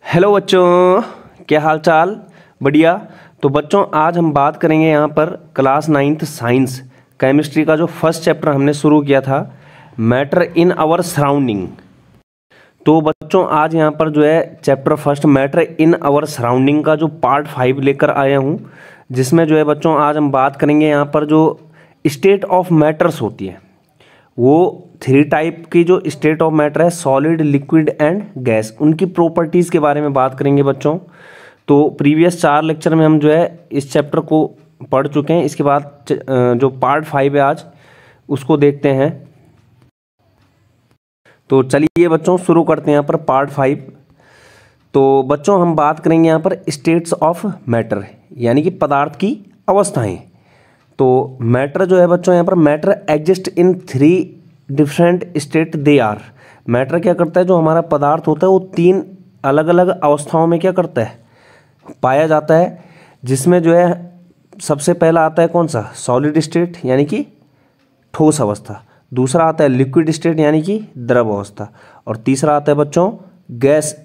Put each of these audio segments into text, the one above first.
Hello बच्चों, क्या हाल चाल। बढ़िया। तो बच्चों आज हम बात करेंगे यहाँ पर क्लास 9th साइंस केमिस्ट्री का जो फर्स्ट चैप्टर हमने शुरू किया था, मैटर इन आवर सराउंडिंग। तो बच्चों आज यहाँ पर जो है chapter first matter in our surrounding का जो पार्ट 5 लेकर आया हूँ, जिसमें जो है बच्चों आज हम बात करेंगे यहाँ पर जो स्टेट ऑफ मैटर्स होती है, वो 3 टाइप की जो स्टेट ऑफ मैटर है, सॉलिड, लिक्विड एंड गैस, उनकी प्रॉपर्टीज़ के बारे में बात करेंगे बच्चों। तो प्रीवियस 4 लेक्चर में हम जो है इस चैप्टर को पढ़ चुके हैं। इसके बाद जो पार्ट 5 है आज उसको देखते हैं। तो चलिए बच्चों शुरू करते हैं यहाँ पर पार्ट 5। तो बच्चों हम बात करेंगे यहाँ पर स्टेट्स ऑफ मैटर, यानी कि पदार्थ की अवस्थाएं। तो मैटर जो है बच्चों यहाँ पर matter exist in 3 different state they are. Matter क्या करता है, जो हमारा पदार्थ होता है वो 3 अलग अलग अवस्थाओं में क्या करता है, पाया जाता है। जिसमें जो है सबसे पहला आता है कौन सा, सॉलिड स्टेट यानी कि ठोस अवस्था। दूसरा आता है लिक्विड स्टेट यानी कि द्रव अवस्था। और तीसरा आता है बच्चों गैस,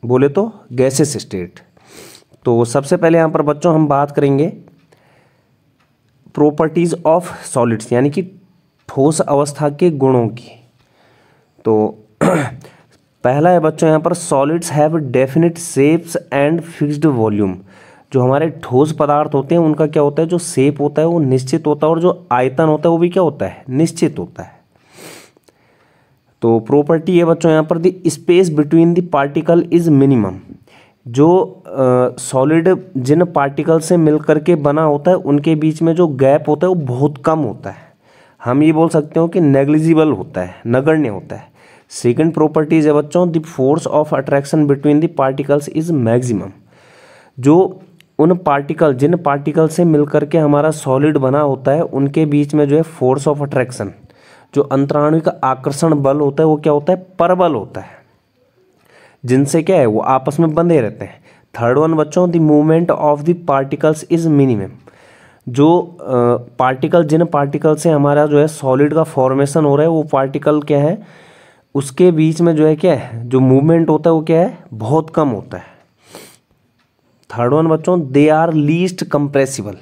बोले तो गैसेस स्टेट। तो सबसे पहले यहाँ पर बच्चों हम बात करेंगे प्रॉपर्टीज ऑफ सॉलिड्स, यानी कि ठोस अवस्था के गुणों की। तो पहला है बच्चों यहाँ पर solids have definite shapes and fixed volume. जो हमारे ठोस पदार्थ होते हैं उनका क्या होता है, जो शेप होता है वो निश्चित होता है, और जो आयतन होता है वो भी क्या होता है, निश्चित होता है। तो प्रॉपर्टी है बच्चों यहाँ पर the space between the particle is minimum. जो सॉलिड जिन पार्टिकल से मिल करके बना होता है उनके बीच में जो गैप होता है वो बहुत कम होता है। हम ये बोल सकते हो कि नेग्लिजिबल होता है, नगण्य होता है। सेकंड प्रॉपर्टीज है बच्चों the force of attraction between the particles is maximum. जो उन पार्टिकल जिन पार्टिकल से मिल करके हमारा सॉलिड बना होता है उनके बीच में जो है फोर्स ऑफ अट्रैक्शन, जो अंतराणु का आकर्षण बल होता है वो क्या होता है, परबल होता है, जिनसे क्या है वो आपस में बंधे रहते हैं। थर्ड वन बच्चों the movement of the particles is minimum. जो पार्टिकल जिन पार्टिकल से हमारा जो है सॉलिड का फॉर्मेशन हो रहा है वो पार्टिकल क्या है, उसके बीच में जो है क्या है, जो मूवमेंट होता है वो क्या है, बहुत कम होता है। थर्ड वन बच्चों दे आर लीस्ट कंप्रेसिबल।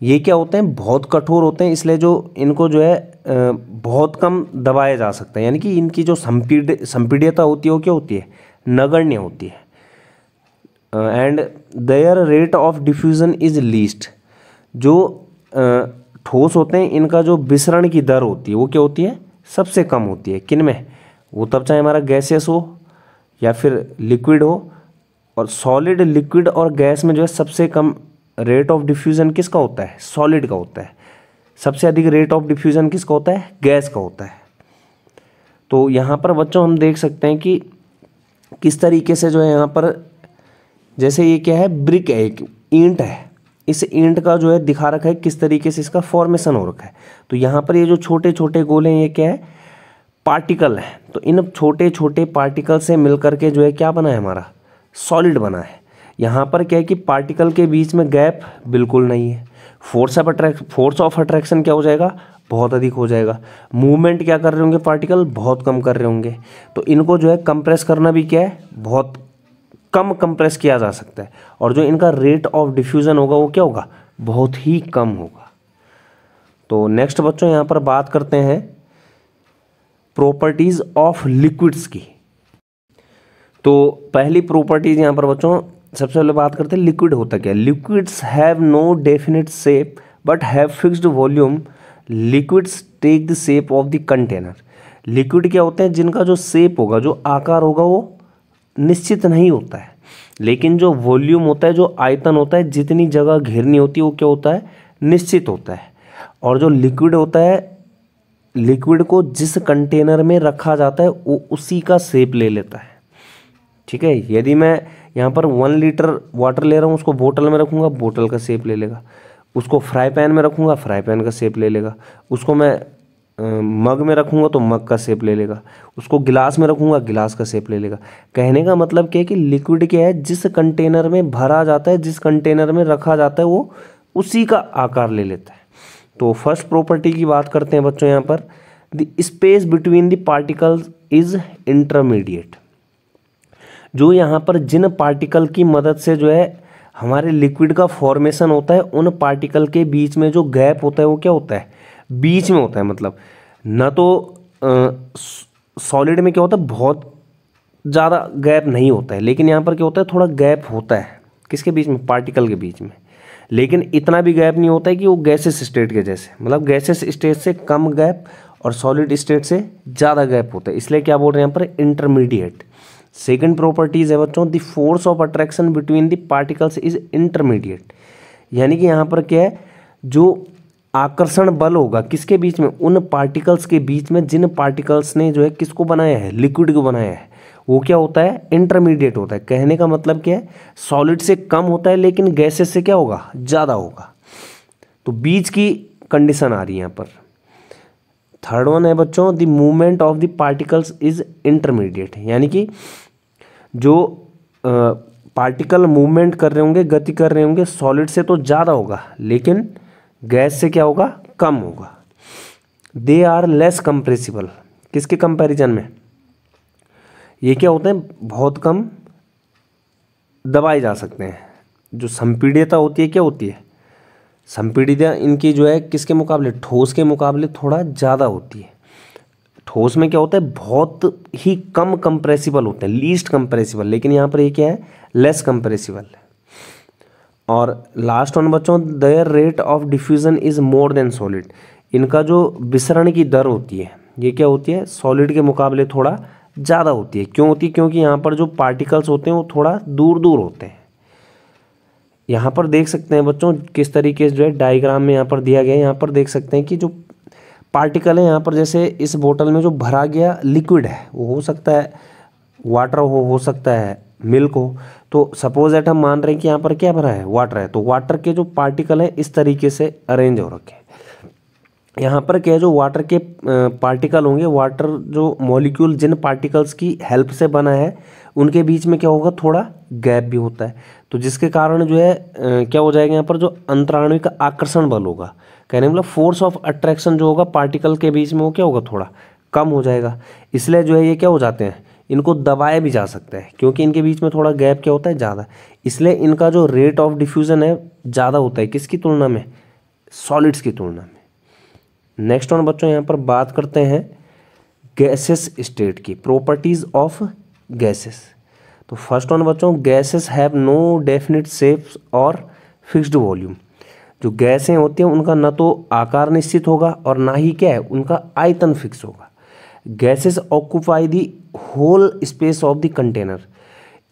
ये क्या होते हैं, बहुत कठोर होते हैं, इसलिए जो इनको जो है बहुत कम दबाया जा सकता है, यानी कि इनकी जो संपीड्यता होती है वो क्या होती है, नगण्य होती है। And there rate of diffusion is least. जो ठोस होते हैं इनका जो विसरण की दर होती है वो क्या होती है, सबसे कम होती है। किन में, वो तब चाहे हमारा गैसेस हो या फिर लिक्विड हो। और सॉलिड, लिक्विड और गैस में जो है सबसे कम रेट ऑफ डिफ्यूजन किसका होता है, सॉलिड का होता है। सबसे अधिक रेट ऑफ डिफ्यूजन किसका होता है, गैस का होता है। तो यहाँ पर बच्चों हम देख सकते हैं कि किस तरीके से जो है यहाँ पर, जैसे ये क्या है, ब्रिक है, एक ईंट है, इस ईंट का जो है दिखा रखा है किस तरीके से इसका फॉर्मेशन हो रखा है। तो यहाँ पर ये जो छोटे छोटे गोले हैं ये क्या है, पार्टिकल है। तो इन छोटे छोटे पार्टिकल से मिलकर के जो है क्या बना है, हमारा सॉलिड बना है। यहाँ पर क्या है कि पार्टिकल के बीच में गैप बिल्कुल नहीं है। फोर्स ऑफ अट्रैक्शन क्या हो जाएगा, बहुत अधिक हो जाएगा। मूवमेंट क्या कर रहे होंगे पार्टिकल, बहुत कम कर रहे होंगे। तो इनको जो है कंप्रेस करना भी क्या है, बहुत कम कंप्रेस किया जा सकता है। और जो इनका रेट ऑफ डिफ्यूजन होगा वो क्या होगा, बहुत ही कम होगा। तो नेक्स्ट बच्चों यहाँ पर बात करते हैं प्रॉपर्टीज ऑफ लिक्विड्स की। तो पहली प्रॉपर्टीज यहाँ पर बच्चों सबसे पहले बात करते हैं लिक्विड होता क्या है। Liquids have no definite shape but have fixed volume. Liquids take the shape of the container. Liquid क्या होते हैं, जिनका जो शेप होगा, जो आकार होगा वो निश्चित नहीं होता है, लेकिन जो वॉल्यूम होता है, जो आयतन होता है, जितनी जगह घेरनी होती है वो क्या होता है, निश्चित होता है। और जो लिक्विड होता है, लिक्विड को जिस कंटेनर में रखा जाता है वो उसी का शेप ले लेता है। ठीक है, यदि मैं यहाँ पर 1 लीटर वाटर ले रहा हूँ, उसको बोतल में रखूँगा, बोतल का शेप ले लेगा। उसको फ्राई पैन में रखूँगा, फ्राई पैन का शेप ले लेगा। उसको मैं मग में रखूँगा तो मग का शेप ले लेगा। उसको गिलास में रखूँगा, गिलास का शेप ले लेगा। कहने का मतलब क्या है कि लिक्विड क्या है, जिस कंटेनर में भरा जाता है, जिस कंटेनर में रखा जाता है वो उसी का आकार ले लेता है। तो फर्स्ट प्रॉपर्टी की बात करते हैं बच्चों यहाँ पर, the space between the particles is intermediate. जो यहाँ पर जिन पार्टिकल की मदद से जो है हमारे लिक्विड का फॉर्मेशन होता है, उन पार्टिकल के बीच में जो गैप होता है वो क्या होता है, बीच में होता है। मतलब न तो सॉलिड में क्या होता है, बहुत ज़्यादा गैप नहीं होता है, लेकिन यहाँ पर क्या होता है, थोड़ा गैप होता है। किसके बीच में, पार्टिकल के बीच में। लेकिन इतना भी गैप नहीं होता है कि वो गैसेस स्टेट के जैसे, मतलब गैसेस स्टेट से कम गैप और सॉलिड स्टेट से ज़्यादा गैप होता है, इसलिए क्या बोल रहे हैं यहाँ पर, इंटरमीडिएट। सेकेंड प्रॉपर्टीज है बच्चों, the force of attraction between the particles is intermediate. यानी कि यहाँ पर क्या है, जो आकर्षण बल होगा किसके बीच में, उन पार्टिकल्स के बीच में जिन पार्टिकल्स ने जो है किसको बनाया है, लिक्विड को बनाया है, वो क्या होता है, इंटरमीडिएट होता है। कहने का मतलब क्या है, सॉलिड से कम होता है लेकिन गैसेस से क्या होगा, ज़्यादा होगा। तो बीच की कंडीशन आ रही है यहाँ पर। थर्ड वन है बच्चों, the movement of the particles is intermediate. यानी कि जो पार्टिकल मूवमेंट कर रहे होंगे, गति कर रहे होंगे, सॉलिड से तो ज़्यादा होगा लेकिन गैस से क्या होगा, कम होगा। दे आर लेस कंप्रेसिबल, किसके कंपैरिजन में, ये क्या होते हैं, बहुत कम दबाए जा सकते हैं। जो संपीड्यता होती है क्या होती है, संपीड्यता इनकी जो है किसके मुकाबले, ठोस के मुकाबले थोड़ा ज़्यादा होती है। ठोस में क्या होता है, बहुत ही कम कंप्रेसिबल होते हैं, लीस्ट कंप्रेसिबल, लेकिन यहाँ पर ये क्या है, लेस कंप्रेसिबल है। और लास्ट वन बच्चों, there rate of diffusion is more than solid. इनका जो विसरण की दर होती है ये क्या होती है, सॉलिड के मुकाबले थोड़ा ज़्यादा होती है। क्यों होती है, क्योंकि यहाँ पर जो पार्टिकल्स होते हैं वो थोड़ा दूर दूर होते हैं। यहाँ पर देख सकते हैं बच्चों किस तरीके से जो है डायग्राम में यहाँ पर दिया गया है। यहाँ पर देख सकते हैं कि जो पार्टिकल है यहाँ पर, जैसे इस बोतल में जो भरा गया लिक्विड है वो हो सकता है वाटर हो सकता है मिल्क हो। तो सपोज दैट हम मान रहे हैं कि यहाँ पर क्या भरा है, वाटर है, तो वाटर के जो पार्टिकल हैं इस तरीके से अरेंज हो रखे हैं। यहाँ पर क्या है, जो वाटर के पार्टिकल होंगे, वाटर जो मॉलिक्यूल जिन पार्टिकल्स की हेल्प से बना है उनके बीच में क्या होगा, थोड़ा गैप भी होता है। तो जिसके कारण जो है क्या हो जाएगा, यहाँ पर जो अंतराणविक आकर्षण बल होगा, कहने मतलब फोर्स ऑफ अट्रैक्शन जो होगा पार्टिकल के बीच में, वो क्या होगा, थोड़ा कम हो जाएगा। इसलिए जो है ये क्या हो जाते हैं, इनको दबाया भी जा सकता है क्योंकि इनके बीच में थोड़ा गैप क्या होता है, ज़्यादा। इसलिए इनका जो रेट ऑफ डिफ्यूज़न है ज़्यादा होता है, किसकी तुलना में, सॉलिड्स की तुलना में। नेक्स्ट वन बच्चों, यहाँ पर बात करते हैं गैसेस स्टेट की, प्रॉपर्टीज ऑफ गैसेस। तो फर्स्ट वन बच्चों, gases have no definite shapes और फिक्स्ड वॉल्यूम। जो गैसें होती हैं उनका न तो आकार निश्चित होगा और ना ही क्या है, उनका आयतन फिक्स होगा। Gases occupy the whole space of the container.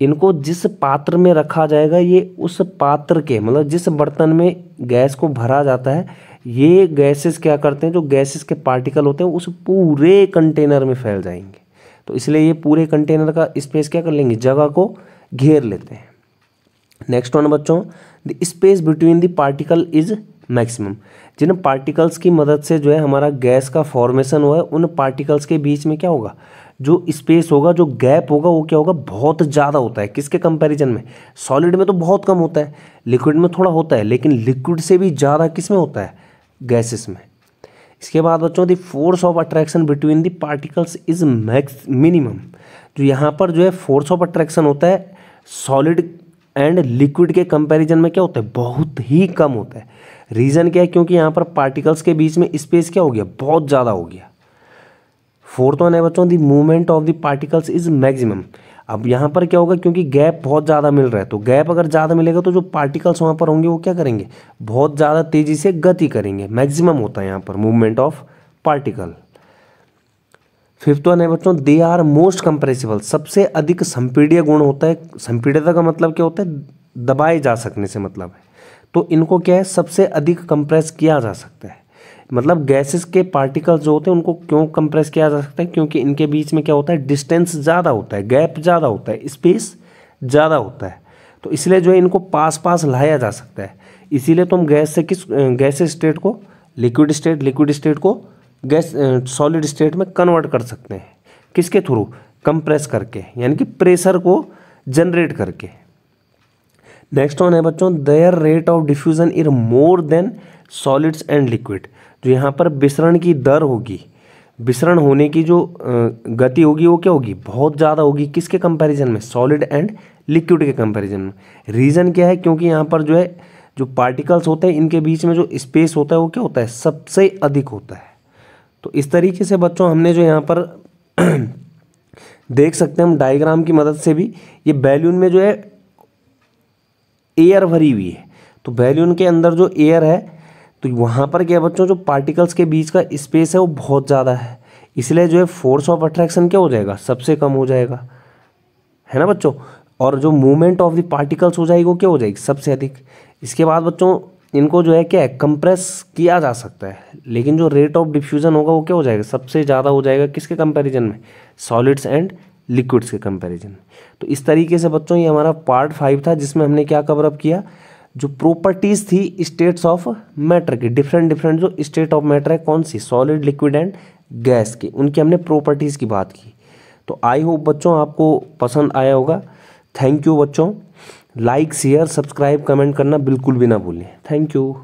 इनको जिस पात्र में रखा जाएगा, ये उस पात्र के मतलब जिस बर्तन में गैस को भरा जाता है, ये गैसेस क्या करते हैं, जो गैसेस के पार्टिकल होते हैं उस पूरे कंटेनर में फैल जाएंगे। तो इसलिए ये पूरे कंटेनर का स्पेस क्या कर लेंगे, जगह को घेर लेते हैं। नेक्स्ट वन बच्चों, the space between the particle is maximum. जिन पार्टिकल्स की मदद से जो है हमारा गैस का फॉर्मेशन हुआ है, उन पार्टिकल्स के बीच में क्या होगा, जो स्पेस होगा, जो गैप होगा, वो क्या होगा, बहुत ज़्यादा होता है। किसके कंपैरिजन में, सॉलिड में तो बहुत कम होता है, लिक्विड में थोड़ा होता है, लेकिन लिक्विड से भी ज़्यादा किस में होता है, गैसेस में। इसके बाद बच्चों, the force of attraction between the particles is minimum. जो यहाँ पर जो है फोर्स ऑफ अट्रैक्शन होता है सॉलिड एंड लिक्विड के कंपैरिजन में क्या होता है, बहुत ही कम होता है। रीज़न क्या है, क्योंकि यहाँ पर पार्टिकल्स के बीच में स्पेस क्या हो गया, बहुत ज़्यादा हो गया। फोर्थ वन है बच्चों, the movement of the particles is maximum. अब यहाँ पर क्या होगा, क्योंकि गैप बहुत ज़्यादा मिल रहा है, तो गैप अगर ज़्यादा मिलेगा तो जो पार्टिकल्स वहाँ पर होंगे वो क्या करेंगे, बहुत ज़्यादा तेज़ी से गति करेंगे। मैक्सिमम होता है यहाँ पर movement of particle. Fifth one है बच्चों, दे आर मोस्ट कंप्रेसिबल। सबसे अधिक संपीड्य गुण होता है। संपीड्यता का मतलब क्या होता है, दबाए जा सकने से मतलब है। तो इनको क्या है, सबसे अधिक कंप्रेस किया जा सकता है। मतलब गैसेस के पार्टिकल्स जो होते हैं उनको क्यों कंप्रेस किया जा सकता है, क्योंकि इनके बीच में क्या होता है, डिस्टेंस ज़्यादा होता है, गैप ज़्यादा होता है, स्पेस ज़्यादा होता है। तो इसलिए जो है इनको पास पास लाया जा सकता है। इसीलिए तो हम गैस से गैस स्टेट को लिक्विड स्टेट को गैस सॉलिड स्टेट में कन्वर्ट कर सकते हैं। किसके थ्रू, कंप्रेस करके, यानी कि प्रेशर को जनरेट करके। नेक्स्ट वन है बच्चों, there rate of diffusion is more than solids and liquid. जो यहाँ पर विसरण की दर होगी विसरण होने की जो गति होगी वो क्या होगी, बहुत ज़्यादा होगी। किसके कंपैरिजन में, सॉलिड एंड लिक्विड के कंपैरिजन में। रीज़न क्या है, क्योंकि यहाँ पर जो है जो पार्टिकल्स होते हैं इनके बीच में जो स्पेस होता है वो क्या होता है, सबसे अधिक होता है। तो इस तरीके से बच्चों हमने जो यहाँ पर देख सकते हैं हम डायग्राम की मदद से भी, ये बैलून में जो है एयर भरी हुई है, तो बैलून के अंदर जो एयर है तो वहाँ पर क्या है बच्चों, जो पार्टिकल्स के बीच का स्पेस है वो बहुत ज़्यादा है, इसलिए जो है फोर्स ऑफ अट्रैक्शन क्या हो जाएगा, सबसे कम हो जाएगा, है ना बच्चों। और जो मूवमेंट ऑफ द पार्टिकल्स हो जाएगी वो क्या हो जाएगी, सबसे अधिक। इसके बाद बच्चों इनको जो है क्या है, कंप्रेस किया जा सकता है, लेकिन जो रेट ऑफ डिफ्यूजन होगा वो क्या हो जाएगा, सबसे ज़्यादा हो जाएगा। किसके कंपैरिजन में, सॉलिड्स एंड लिक्विड्स के कंपैरिजन में। तो इस तरीके से बच्चों ये हमारा पार्ट 5 था, जिसमें हमने क्या कवर अप किया, जो प्रॉपर्टीज़ थी स्टेट्स ऑफ मैटर की, डिफरेंट डिफरेंट जो स्टेट ऑफ मैटर है, कौन सी, सॉलिड, लिक्विड एंड गैस की, उनकी हमने प्रॉपर्टीज़ की बात की। तो आई होप बच्चों आपको पसंद आया होगा। थैंक यू बच्चों। लाइक, शेयर, सब्सक्राइब, कमेंट करना बिल्कुल भी ना भूलें। Thank you.